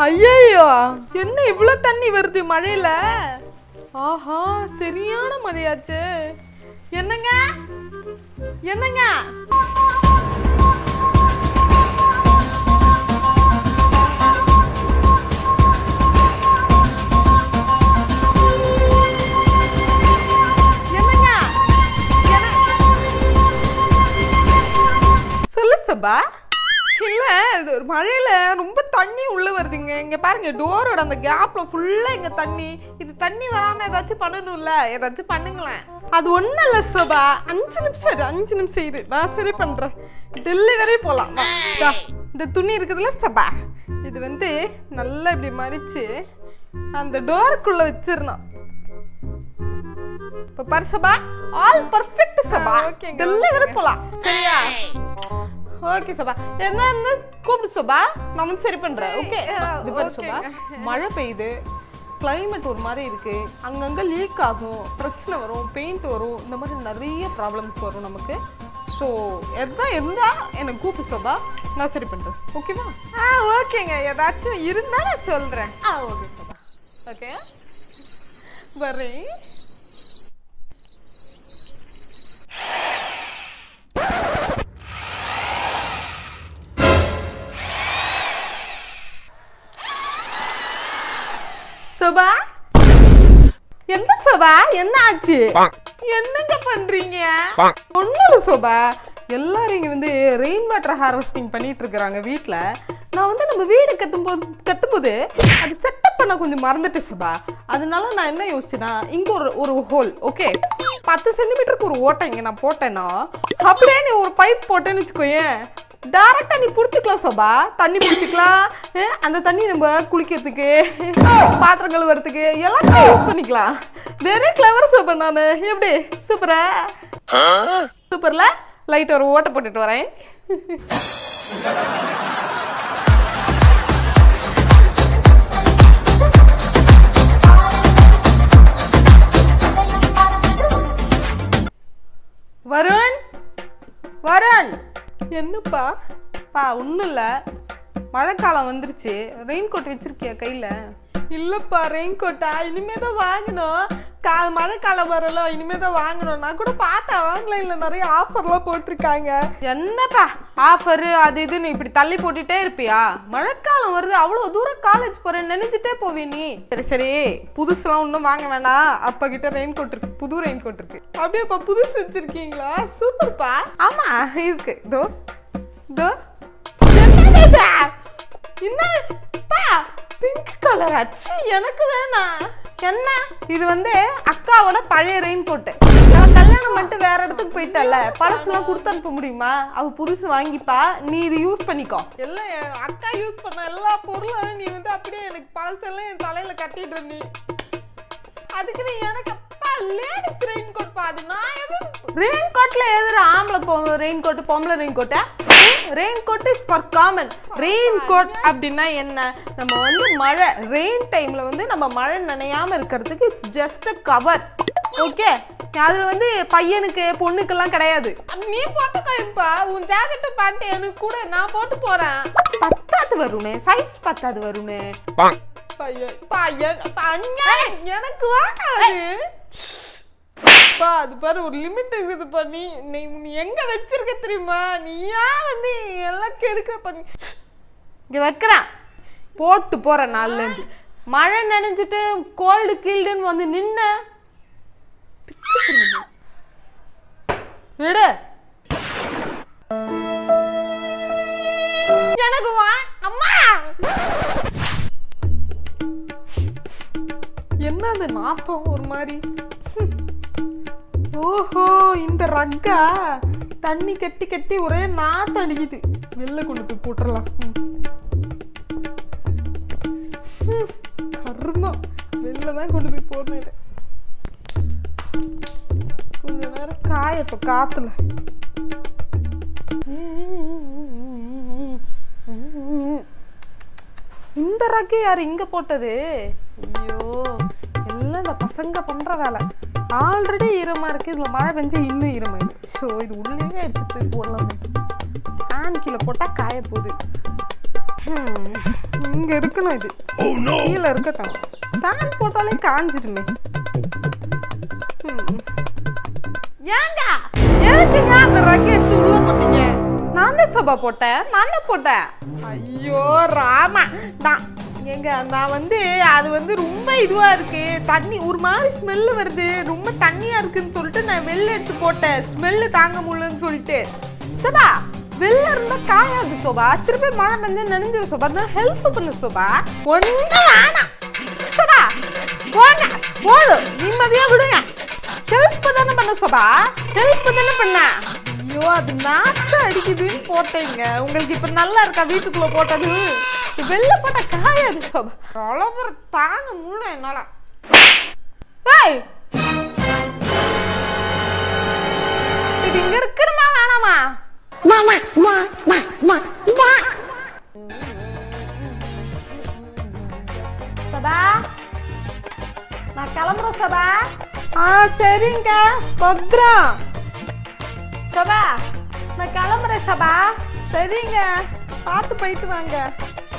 ஐயோ, என்ன இவ்வளவு தண்ணி வருது மழையில? ஆஹா, சரியான மழையாச்சு. என்னங்க என்னங்க? சொல்லு சபா. இல்ல, இது ஒரு மழையில ரொம்ப தண்ணி உள்ள வருதுங்க. இங்க பாருங்க, டோரோட அந்த கேப்ல ஃபுல்லா இங்க தண்ணி. இது தண்ணி வராம ஏதாச்சும் பண்ணணும்ல, ஏதாச்சும் பண்ணுங்களேன். அது ஒண்ணும் இல்ல சபா, 5 நிமிஷம் இரு, நான் சரி பண்றேன். டெலிவரி போலாம். இந்த துணி இருக்குதுல்ல சபா, இது வந்து நல்லா இப்படி மடிச்சு அந்த டோருக்குள்ள வச்சிரணும். இப்ப பாரு சபா, ஆல் பெர்ஃபெக்ட் சபா. டெலிவரி போலாம், சரியா? ஓகே சபா, என்ன கூப்பிடு சபா, நான் வந்து சரி பண்றேன். ஓகே, இது பாரு சபா, மழை பெய்யுது, கிளைமேட் ஒரு மாதிரி இருக்கு, அங்கங்க லீக் ஆகும், பிரச்சனை வரும், பெயிண்ட் வரும், இந்த மாதிரி நிறைய ப்ராப்ளம்ஸ் வரும் நமக்கு. ஸோ எதான் இருந்தா எனக்கு கூப்பிடு சபா, நான் சரி பண்றேன். ஓகேவா? ஓகேங்க, ஏதாச்சும் இருந்தா நான் சொல்றேன். ஓகே சபா, ஓகே வரேன். சபா, என்ன சபா, என்ன ஆச்சு? என்னங்க பண்றீங்க? ஒண்ணும் இல்ல சபா, எல்லாரும் இங்க வந்து ரெயின் வாட்டர் ஹார்வெஸ்டிங் பண்ணிட்டு இருக்காங்க வீட்டுல. நான் வந்து நம்ம வீடு கட்டும்போது அது செட்டப் பண்ண கொஞ்சம் மறந்துட்டேன் சபா. அதனால நான் என்ன யோசிச்சேன்னா, இங்க ஒரு ஹோல், ஓகே, 10 சென்டிமீட்டருக்கு ஒரு ஓட்டை இங்க நான் போட்டேன்னா, அப்படியே நீ ஒரு பைப் போட்டேன்னு வச்சுக்கோயேன், டைரக்டா நீ புடிச்சுக்கலாம் சபா, தண்ணி புடிச்சுக்கலாம். அந்த தண்ணி நம்ம குளிக்கிறதுக்கு, பாத்திரம் கழுவுறதுக்கு எல்லாத்தையும் யூஸ் பண்ணிக்கலாம். வெரி கிளவர் சபா நானு. எப்படி? சூப்பரா? சூப்பர்ல? லைட் ஒரு ஓட்டை போட்டுட்டு வரேன். வருண், வருண். என்னப்பா? ஒன்றும் இல்லை, மழைக்காலம் வந்துருச்சு, ரெயின் கோட் வச்சிருக்கியா கையில்? இல்லைப்பா, ரெயின் கோட்டா இனிமே தான் வாங்கணும். மழைக்காலம் வரல, இனிமே தான் வாங்கணும். நான் கூட பார்த்தேன் ஆன்லைன்ல நிறைய ஆஃபர்லாம் போட்டிருக்காங்க. என்னப்பா ஆஃபரு அது இதுன்னு இப்படி தள்ளி போட்டுட்டே இருப்பியா? மழைக்காலம் வருது, அவ்வளோ தூரம் காலேஜ் போறேன்னு நினைச்சிட்டே போவே நீ. சரி சரி, புதுசுலாம் ஒன்றும் வாங்க வேணாம். அப்பா கிட்ட ரெயின் கோட் இருக்கு, புது ரெயின் கோட் இருக்கு. அப்படியேப்பா, புதுசு வச்சிருக்கீங்களா? சூப்பர்ப்பா. ஆமா இருக்கு, இதோ இதோ. என்னப்பா பிங்க் கலர் ஆச்சு, எனக்கு வேணாம். என்ன இது? வந்து அக்காவோட பழைய ரெயின் கோட்டு. அவ கல்யாணம் பண்ணிட்டு வேற இடத்துக்கு போயிட்டல, பழசுலாம் கொடுத்து அனுப்ப முடியுமா? அவ புதுசு வாங்கிப்பா, நீ இது யூஸ் பண்ணிக்கோ. எல்லாம் அக்கா யூஸ் பண்ண எல்லா பொருளும் நீ வந்து அப்படியே எனக்கு பழசெல்லாம் என் தலையில கட்டிட்டு நீ. அதுக்கு நீ எனக்கு லேடிஸ் ரெயின் கோட் பாது. நான் ரெயின் கோட்ல எதிர ஆம்பளை ரெயின் கோட், பொம்பளை ரெயின் கோட்டா? Rain coat is for common. Rain coat அப்படின்னா என்ன? நம்ம வந்து மழை ரெயின் டைம்ல வந்து நம்ம மழை நனையாம இருக்கிறதுக்கு it's just a cover. Okay, அதுல வந்து பையனுக்கு பொண்ணுக்கெல்லாம் கிடையாது. நீ போட்டுக்கோப்பா, உன் ஜாக்கெட் பேண்ட் எனக்கு கூட, நான் போட்டு போறேன். பத்தாது வருமே, சைஸ் பத்தாது வருமே. எனக்கு அது பாரு, ஒரு லிமிட் இருக்குது பண்ணி. நீ எங்க வச்சிருக்க தெரியுமா? நீ ஏன் வந்து எல்லாம் கெடுக்கிற பண்ணி இங்க வைக்கிறான். போட்டு போற நாள்ல இருந்து மழை நினைஞ்சிட்டு கோல்டு கீல்டுன்னு வந்து நின்ன விடு. எனக்கு அம்மா என்ன அது நாத்தம் ஒரு மாதிரி? ஓஹோ, இந்த ரக்கா தண்ணி கட்டி கட்டி ஒரே நாத்தம் அடிக்குது. வெளில கொண்டு போய் போட்டுடலாம். கர்மம், வெளில தான் கொண்டு போய் போடணும். கொஞ்ச நேரம் காயட்டும் காத்துல. இந்த ரக்கு யாரு இங்க போட்டது? ஐயோ, எல்லாம் இந்த பசங்க பண்ற வேலை. ஆல்ரெடி ஈரமா இருக்கு, இதுல மழை பெஞ்சா இன்னும் ஈரமாயிடும். ஸோ இது உள்ளே எடுத்து போய் போடலாமே. ஃபேன் கீழே போட்டா காய போகுது. இங்க இருக்கணும், இது கீழே இருக்கட்டும். ஃபேன் போட்டாலே காஞ்சிடுமே. ஏங்க எதுக்குங்க அந்த ரக்கை எடுத்து உள்ள போட்டீங்க? நான் தான் சபா போட்டேன், நான் தான் போட்டேன். ஐயோ ராமா, நான் அது ரொம்ப இதுவா இருக்கு, தண்ணி ஒரு மாதிரி ஸ்மெல்லு வருது, ரொம்ப தண்ணியா இருக்குன்னு சொல்லிட்டு நான் வெளில எடுத்து போட்டேன். ஸ்மெல்லு தாங்க முடியலன்னு சொல்லிட்டு. சபா வெளில இருந்தா காயாது சோபா, திருப்பி மழை பெஞ்சா நனைஞ்சிடும் சோபா. நான் ஹெல்ப் பண்ணு சோபா. ஒன்னும் வேணாம் சோபா, போங்க போதும், நிம்மதியா விடுங்க. ஹெல்ப் தானே பண்ண சோபா, ஹெல்ப் தானே பண்ண. ஐயோ அது நாட்டம் அடிக்குதுன்னு போட்டேங்க. உங்களுக்கு இப்ப நல்லா இருக்கா வீட்டுக்குள்ள போட்டது? வெளில போட்ட காயாது சோபா. அவ்வளவு தாங்க முடியல என்னால. இது இங்க இருக்கணுமா வேணாமா? சபா நான் கிளம்புறேன் சபா. சரிங்க பத்ரம். சபா நான் கிளம்புறேன் சபா. சரிங்க பார்த்து போயிட்டு வாங்க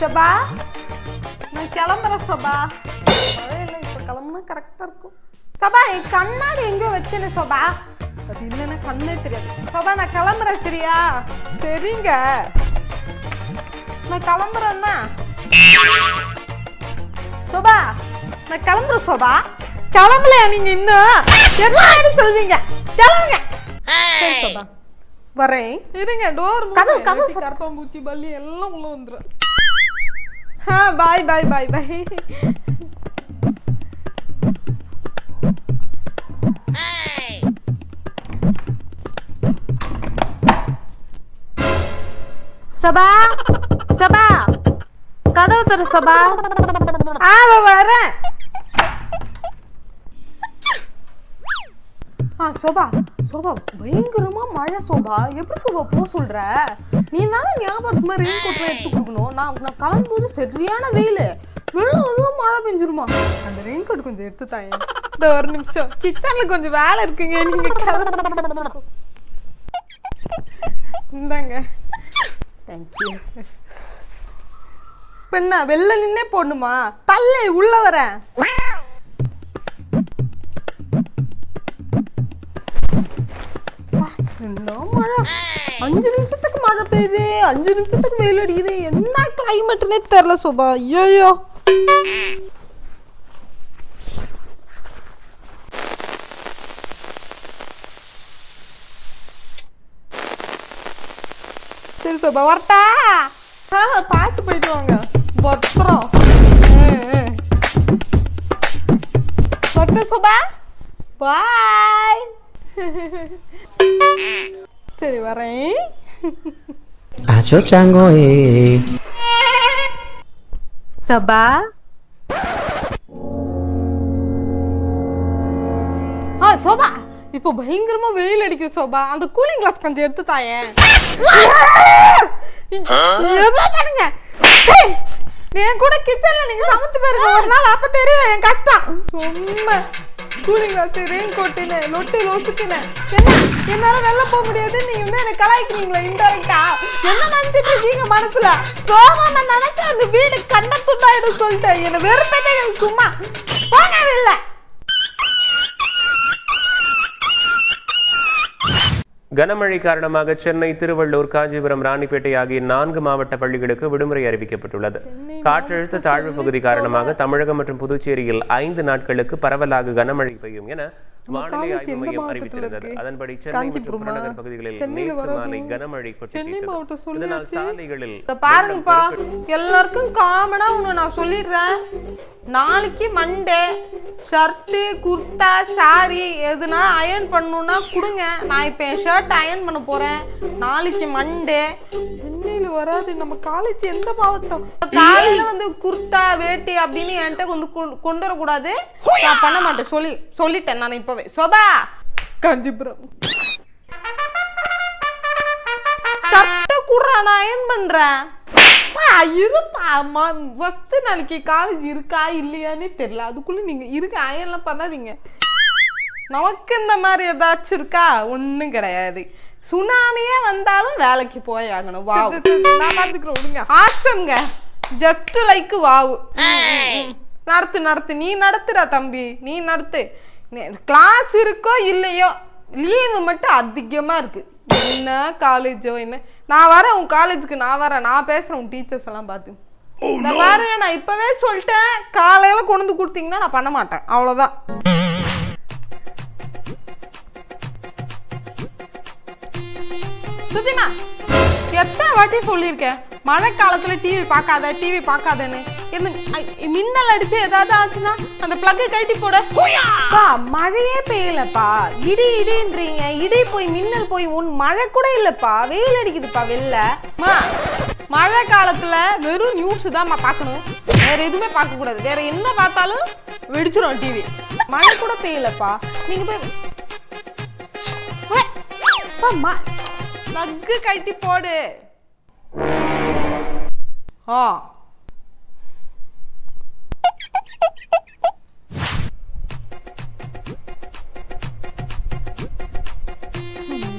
சபா. நான் கிளம்புறேன் சபா. இப்ப கிளம்புனா கரெக்டா இருக்கும். சபா என் கண்ணாடி எங்கேயோ வச்சேன்னு சோபா, அது இல்லைன்னா கண்ணே தெரியாது. சோபா நான் கிளம்புறேன் சரியா? சரிங்க நான் கிளம்புறேன்னா. சோபா நான் கிளம்புறேன் சோபா. கிளம்பலையா நீங்க இன்னும்? என்ன சொல்வீங்க? கிளம்புங்க. சரி சோபா வரேன். இருங்க டோர் கதவு கதவு கரப்பாம்பூச்சி பல்லி எல்லாம் உள்ள வந்துடும். பாய் பாய் பாய் பாய். சபா சபா கதவு தர சபா. வரேன். சோபா சோபா பயங்கரமா மழை சோபா. எப்படி சோபா போ சொல்ற? நீ தானே ஞாபகமா ரெயின் கோட் எடுத்து கொடுக்கணும். நான் கிளம்பும்போது சரியான வெயில், வெள்ளம் மழை பெஞ்சிருமா. அந்த ரெயின் கோட் கொஞ்சம் எடுத்து தாங்க. இந்த ஒரு நிமிஷம் கிச்சன்ல கொஞ்சம் வேலை இருக்குங்க, நீங்க கிளம்பு. இந்தாங்க. தேங்க்யூ. பெண்ணா வெளில நின்னே போடணுமா? தள்ளு உள்ள வரேன். மழை 5 நிமிஷத்துக்கு மழை பெய்யுது, 5 நிமிஷத்துக்கு வெயில் அடிக்குது. என்ன கிளைமேட்னே தெரியல சோபா. ஐயோ சரி சோபா வரட்டா? பார்த்து போயிட்டு வாங்க. பத்திரம். சோபா பாய். சரி வரேன். Acho chango சபா சோபா இப்போ பயங்கரமா வெயில் அடிக்குது சோபா. அந்த கூலிங் கிளாஸ் கொஞ்சம் எடுத்து தாயேன். ஏதோ பண்ணுங்க. என் கூட கிச்சன்ல நீங்க சமைச்சு பாருங்க ஒரு நாள், அப்ப தெரியும் என் கஷ்டம். சும்மா கூலிங் கிளாஸ் ரெயின் கோட்டுன்னு லொட்டு லொசுக்குன்னு என்னால வெளில போக முடியாது. நீங்க என்ன கலாய்க்கிறீங்களா இன்டெரக்டா? என்ன நினைச்சிட்டு இருக்கீங்க மனசுல? சோபா நான் நினைச்சேன் அந்த வீடு கண்ட துண்டாயிடும் சொல்லிட்டேன். என்ன வெறுப்பேட்டே எனக்கு சும்மா போங்க வெளில. கனமழை காரணமாக சென்னை, திருவள்ளூர், காஞ்சிபுரம், ராணிப்பேட்டை ஆகிய 4 மாவட்ட பள்ளிகளுக்கு விடுமுறை அறிவிக்கப்பட்டுள்ளது. காற்றழுத்த தாழ்வு பகுதி காரணமாக தமிழகம் மற்றும் புதுச்சேரியில் 5 நாட்களுக்கு பரவலாக கனமழை பெய்யும் என வானிலை ஆய்வு மையம் அறிவித்திருந்தது. அதன்படி சென்னை மற்றும் புறநகர் பகுதிகளில் நேற்று மாலை கனமழை கொட்டித்தீர்த்தது. இதனால் சாலைகளில் பாருங்கப்பா, எல்லாருக்கும் காமனா ஒண்ணு நான் சொல்லிடுறேன். நாளைக்கு மண்டே ஷர்ட்டு, குர்தா, சாரி எதுனா அயர்ன் பண்ணணும்னா கொடுங்க. நான் இப்போ என் ஷர்ட் அயர்ன் பண்ண போறேன். நாளைக்கு மண்டே. சென்னையில் வராது, நம்ம காலேஜ் எந்த மாவட்டம்? காலையில குர்தா வேட்டி அப்படின்னு என்கிட்ட கொண்டு வரக்கூடாது. நான் பண்ண மாட்டேன், சொல்லிட்டேன் நான் இப்பவே. சோபா காஞ்சிபுரம் ஷர்ட்டை கூட நான் அயர்ன் பண்றேன். நாளைக்கு காலேஜ் இருக்கா இல்லையான்னு தெரியல. அதுக்குள்ள நீங்க இருக்க அயன்லாம் பண்ணாதீங்க. நமக்கு இந்த மாதிரி ஏதாச்சும் இருக்கா? ஒன்றும் கிடையாது. சுனாமியே வந்தாலும் வேலைக்கு போய் ஆகணும். வாவ், நான் பார்த்துக்கிறோம். விடுங்க. ஆசம்ங்க, ஜஸ்ட் லைக் வாவ். நடத்து, நீ நடத்துடா தம்பி, நீ நடத்து. கிளாஸ் இருக்கோ இல்லையோ, லீவு மட்டும் அதிகமா இருக்கு. என்ன காலேஜோ என்ன, நான் வரேன் உன் காலேஜுக்கு, நான் பேசுறேன் உன் டீச்சர்ஸ் எல்லாம் பார்த்து. இந்த பாருங்க, நான் இப்பவே சொல்லிட்டேன், காலையில கொண்டு வந்து கொடுத்தீங்கன்னா நான் பண்ண மாட்டேன், அவ்வளவுதான். சுத்திமா, எத்தனை வாட்டி சொல்லியிருக்கேன் மழை காலத்துல டிவி பார்க்காதன்னு. மின்னல் அடிச்சு ஏதாவது ஆச்சுன்னா அந்த பிளக்கை கழட்டி போட. மழையே பெய்யலப்பா, இடின்றீங்க. இடி போய் மின்னல் போய் மழை கூட இல்லப்பா, வெயில் அடிக்குதுப்பா வெளில. மழை காலத்துல வெறும் நியூஸ் தான் பார்க்கணும், வேற எதுவுமே பார்க்க கூடாது. வேற என்ன பார்த்தாலும் வெடிச்சிடும் டிவி. மழை கூட பெய்யலப்பா, நீங்க போய் பிளக்கு கழட்டி போடு.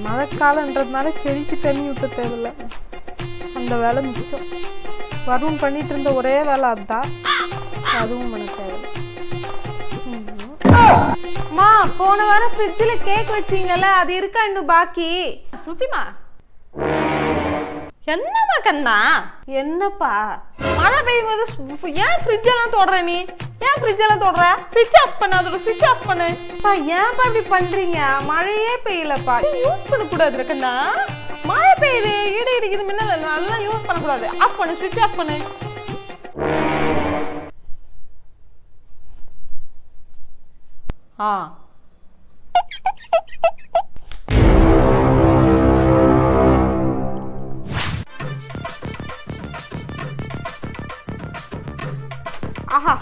மழைக்காலன்றதுனால செடிக்கு தண்ணி ஊற்ற தேவையில்ல, அந்த வேலை மிச்சம். வருண் பண்ணிட்டு இருந்த ஒரே வேலை அதுதான், அதுவும் பண்ண தேவையில்லை. மா, போன வாரம் ஃப்ரிட்ஜில் கேக் வச்சீங்கல்ல, அது இருக்கா இன்னும் பாக்கி? ஸ்ருதிமா, என்னம்மா கண்ணா? என்னப்பா மழை பெய்யும் போது ஏன் ஃப்ரிட்ஜ் எல்லாம் தொடுற? நீ ஏன் ஃப்ரிட்ஜ் எல்லாம் தொடுற? ஸ்விட்ச் ஆஃப் பண்ணு, அதோட ஸ்விட்ச் ஆஃப் பண்ணு. ஏன்ப்பா இப்படி பண்றீங்க? மழையே பெய்யலப்பா, யூஸ் பண்ண கூடாது கண்ணா. மழை பெய்யுது, இடி இடிக்குது, மின்னல், அதெல்லாம் யூஸ் பண்ண கூடாது. ஆஃப் பண்ணு, ஸ்விட்ச் ஆஃப் பண்ணு. ஆஹா,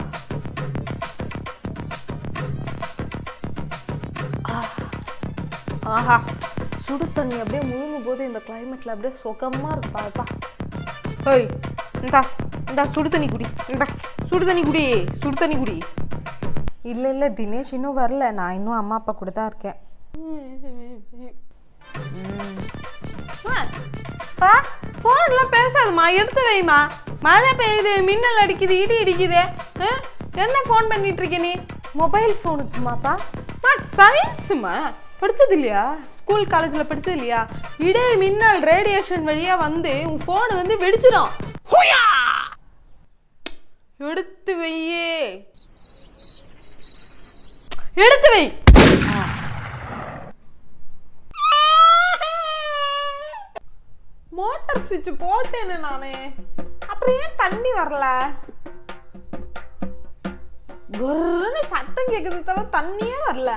ஆஹா, சுடு தண்ணி அப்படியே முழுங்கும் போது இந்த கிளைமேட்ல அப்படியே சுகமா இருப்பாப்பா. ஓய், இந்தா சுடு தண்ணி குடி. சுடு தண்ணி குடி. இல்லை தினேஷ் இன்னும் வரல, நான் இன்னும் அம்மா அப்பா கூட தான் இருக்கேன். போன்லாம் பேசாதுமா, எடுத்து வைமா. மழை பெய்யுது, மின்னல் அடிக்குது, இடி இடிக்குது. என்ன ஃபோன் பண்ணிட்டு இருக்க நீ? மொபைல் ஃபோனுக்குமாப்பா? சயின்ஸுமா படிச்சது இல்லையா? ஸ்கூல் காலேஜில் படிச்சது இல்லையா? இடை மின்னல் ரேடியேஷன் வழியா வந்து உன் ஃபோனு வந்து வெடிச்சிடும். எடுத்து வையே, எடுத்து வை. மோட்டார் சுவிட்ச் போட்டேன்னு நானே, அப்புறம் ஏன் தண்ணி வரல? ஒரு சத்தம் கேக்குது தவிர தண்ணியே வரல.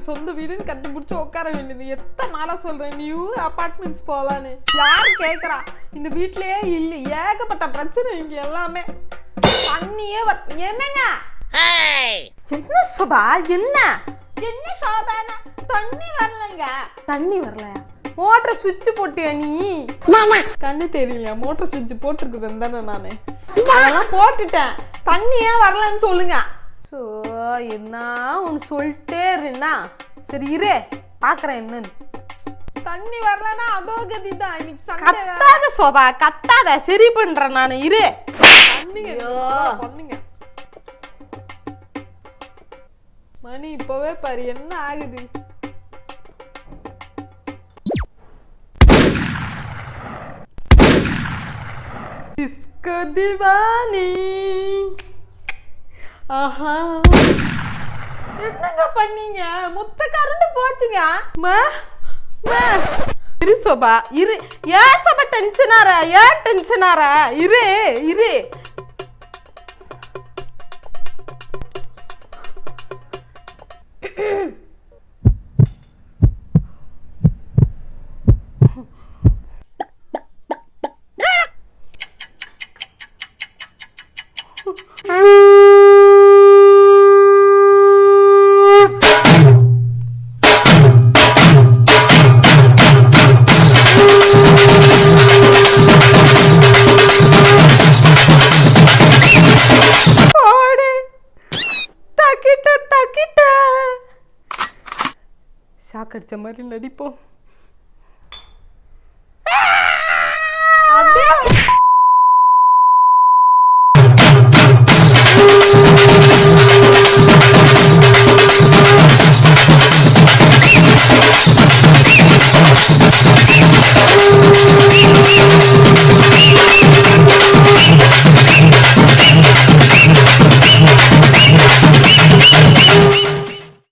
சொந்த வீடுன்னு கட்டி பிடிச்சி உட்கார வேண்டியது. எத்தனை நாளா சொல்றேன் நியூ அபார்ட்மெண்ட்ஸ் போலான்னு. யாரு கேக்குறா? இந்த வீட்லயே இல்ல, ஏகப்பட்ட பிரச்சனை இங்க எல்லாமே. தண்ணியே என்னங்க என்ன சோபா? என்ன சோபா? தண்ணி வரலங்க. தண்ணி வரல? மோட்டர் சுவிட்ச் போட்டியா நீ? கண்ணு தெரியலையா? மோட்டர் சுவிட்ச் போட்டுருக்குது தானே நானு, அதெல்லாம் போட்டுட்டேன். தண்ணியே வரலன்னு சொல்லுங்க. சோ என்ன ஒன்னு சொல்லிட்டே இருந்தா சரி, இரு பாக்குறேன் என்னன்னு. தண்ணி வரலன்னா அதோ கதி தான். இன்னைக்கு கத்தாத சோபா, கத்தாத, சரி பண்றேன் நானு, இரு. பண்ணுங்க மணி இப்பவே பாரு என்ன ஆகுது. திவானி, ஆஹா, என்னங்க பண்ணீங்க? மொத்த கரண்ட் போச்சுங்க. இரு சோபா, இரு. ஏன் சோபா டென்ஷன் ஆற? இரு. ஷாக் அடிச்ச மாதிரி நடிப்போம்.